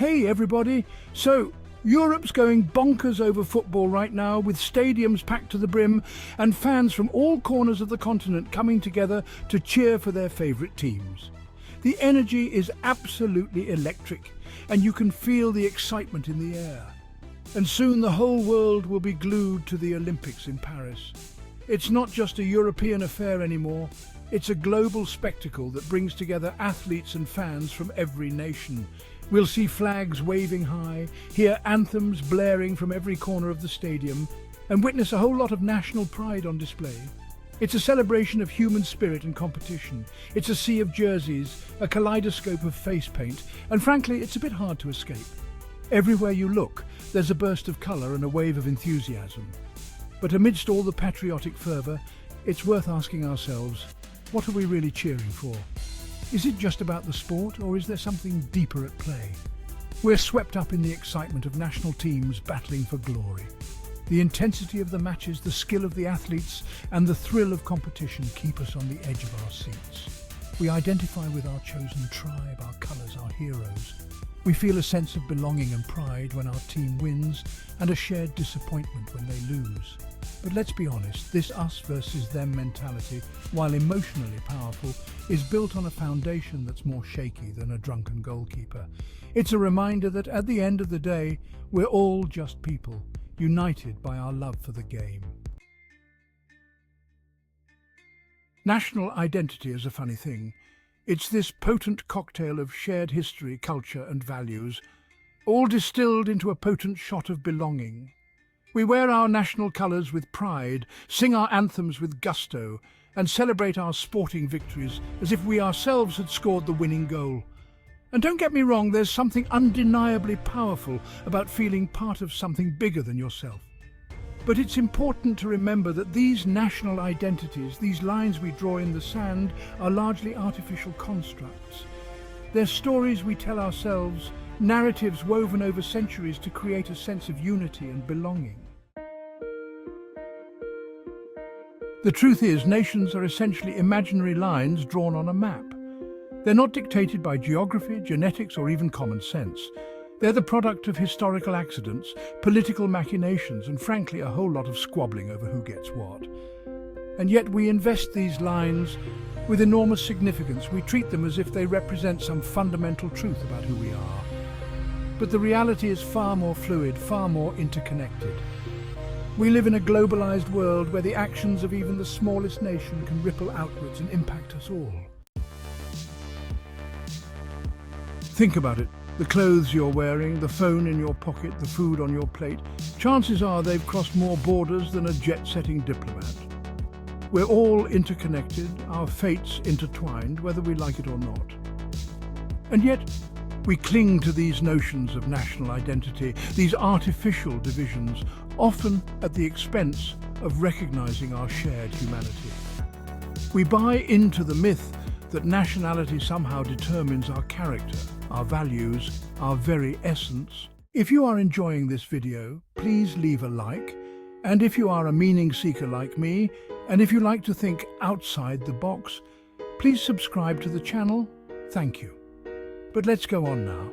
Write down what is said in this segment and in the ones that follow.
Hey everybody! So, Europe's going bonkers over football right now, with stadiums packed to the brim and fans from all corners of the continent coming together to cheer for their favourite teams. The energy is absolutely electric, and you can feel the excitement in the air. And soon the whole world will be glued to the Olympics in Paris. It's not just a European affair anymore, it's a global spectacle that brings together athletes and fans from every nation. We'll see flags waving high, hear anthems blaring from every corner of the stadium, and witness a whole lot of national pride on display. It's a celebration of human spirit and competition. It's a sea of jerseys, a kaleidoscope of face paint, and frankly, it's a bit hard to escape. Everywhere you look, there's a burst of colour and a wave of enthusiasm. But amidst all the patriotic fervour, it's worth asking ourselves, what are we really cheering for? Is it just about the sport, or is there something deeper at play? We're swept up in the excitement of national teams battling for glory. The intensity of the matches, the skill of the athletes, and the thrill of competition keep us on the edge of our seats. We identify with our chosen tribe, our colours, our heroes. We feel a sense of belonging and pride when our team wins, and a shared disappointment when they lose. But let's be honest, this us versus them mentality, while emotionally powerful, is built on a foundation that's more shaky than a drunken goalkeeper. It's a reminder that at the end of the day, we're all just people, united by our love for the game. National identity is a funny thing. It's this potent cocktail of shared history, culture and values, all distilled into a potent shot of belonging. We wear our national colours with pride, sing our anthems with gusto, and celebrate our sporting victories as if we ourselves had scored the winning goal. And don't get me wrong, there's something undeniably powerful about feeling part of something bigger than yourself. But it's important to remember that these national identities, these lines we draw in the sand, are largely artificial constructs. They're stories we tell ourselves, narratives woven over centuries to create a sense of unity and belonging. The truth is, nations are essentially imaginary lines drawn on a map. They're not dictated by geography, genetics, or even common sense. They're the product of historical accidents, political machinations, and frankly, a whole lot of squabbling over who gets what. And yet we invest these lines with enormous significance. We treat them as if they represent some fundamental truth about who we are. But the reality is far more fluid, far more interconnected. We live in a globalized world where the actions of even the smallest nation can ripple outwards and impact us all. Think about it. The clothes you're wearing, the phone in your pocket, the food on your plate, chances are they've crossed more borders than a jet-setting diplomat. We're all interconnected, our fates intertwined, whether we like it or not. And yet, we cling to these notions of national identity, these artificial divisions, often at the expense of recognizing our shared humanity. We buy into the myth that nationality somehow determines our character, our values, our very essence. If you are enjoying this video, please leave a like. And if you are a meaning seeker like me, and if you like to think outside the box, please subscribe to the channel. Thank you. But let's go on now.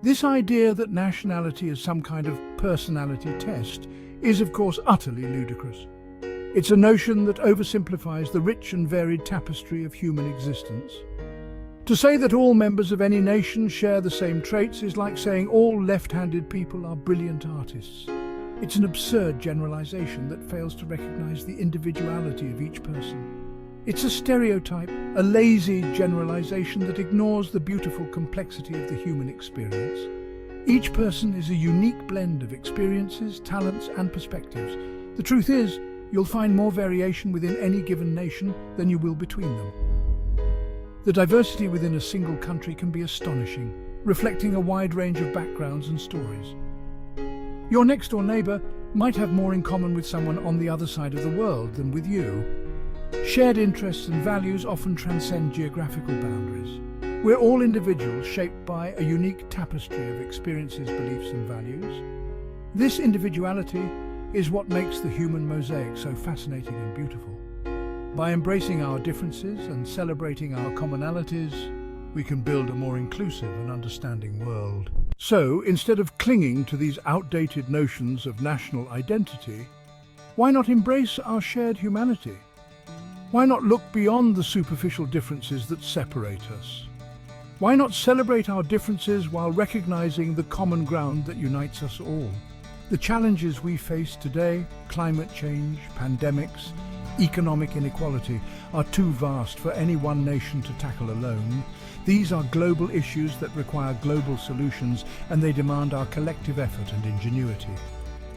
This idea that nationality is some kind of personality test is, of course, utterly ludicrous. It's a notion that oversimplifies the rich and varied tapestry of human existence. To say that all members of any nation share the same traits is like saying all left-handed people are brilliant artists. It's an absurd generalization that fails to recognize the individuality of each person. It's a stereotype, a lazy generalization that ignores the beautiful complexity of the human experience. Each person is a unique blend of experiences, talents, and perspectives. The truth is, you'll find more variation within any given nation than you will between them. The diversity within a single country can be astonishing, reflecting a wide range of backgrounds and stories. Your next-door neighbour might have more in common with someone on the other side of the world than with you. Shared interests and values often transcend geographical boundaries. We're all individuals shaped by a unique tapestry of experiences, beliefs and values. This individuality is what makes the human mosaic so fascinating and beautiful. By embracing our differences and celebrating our commonalities, we can build a more inclusive and understanding world. So, instead of clinging to these outdated notions of national identity, why not embrace our shared humanity? Why not look beyond the superficial differences that separate us? Why not celebrate our differences while recognizing the common ground that unites us all? The challenges we face today, climate change, pandemics, economic inequality, are too vast for any one nation to tackle alone. These are global issues that require global solutions, and they demand our collective effort and ingenuity.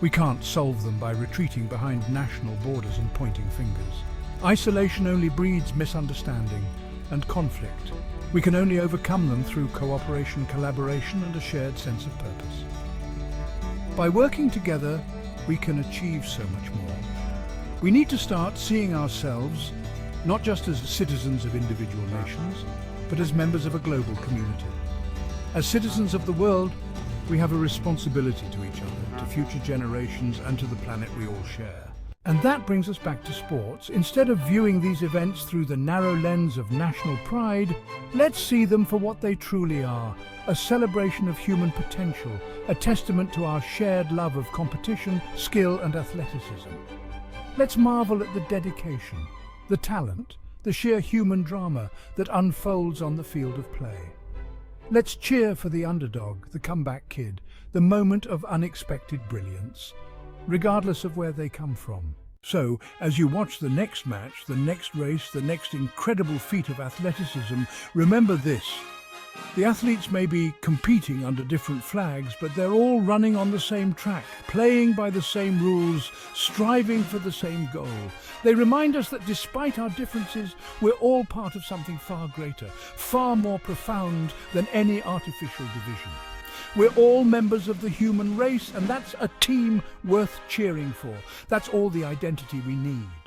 We can't solve them by retreating behind national borders and pointing fingers. Isolation only breeds misunderstanding and conflict. We can only overcome them through cooperation, collaboration, and a shared sense of purpose. By working together, we can achieve so much more. We need to start seeing ourselves not just as citizens of individual nations, but as members of a global community. As citizens of the world, we have a responsibility to each other, to future generations, and to the planet we all share. And that brings us back to sports. Instead of viewing these events through the narrow lens of national pride, let's see them for what they truly are: a celebration of human potential, a testament to our shared love of competition, skill, and athleticism. Let's marvel at the dedication, the talent, the sheer human drama that unfolds on the field of play. Let's cheer for the underdog, the comeback kid, the moment of unexpected brilliance, regardless of where they come from. So, as you watch the next match, the next race, the next incredible feat of athleticism, remember this: the athletes may be competing under different flags, but they're all running on the same track, playing by the same rules, striving for the same goal. They remind us that despite our differences, we're all part of something far greater, far more profound than any artificial division. We're all members of the human race, and that's a team worth cheering for. That's all the identity we need.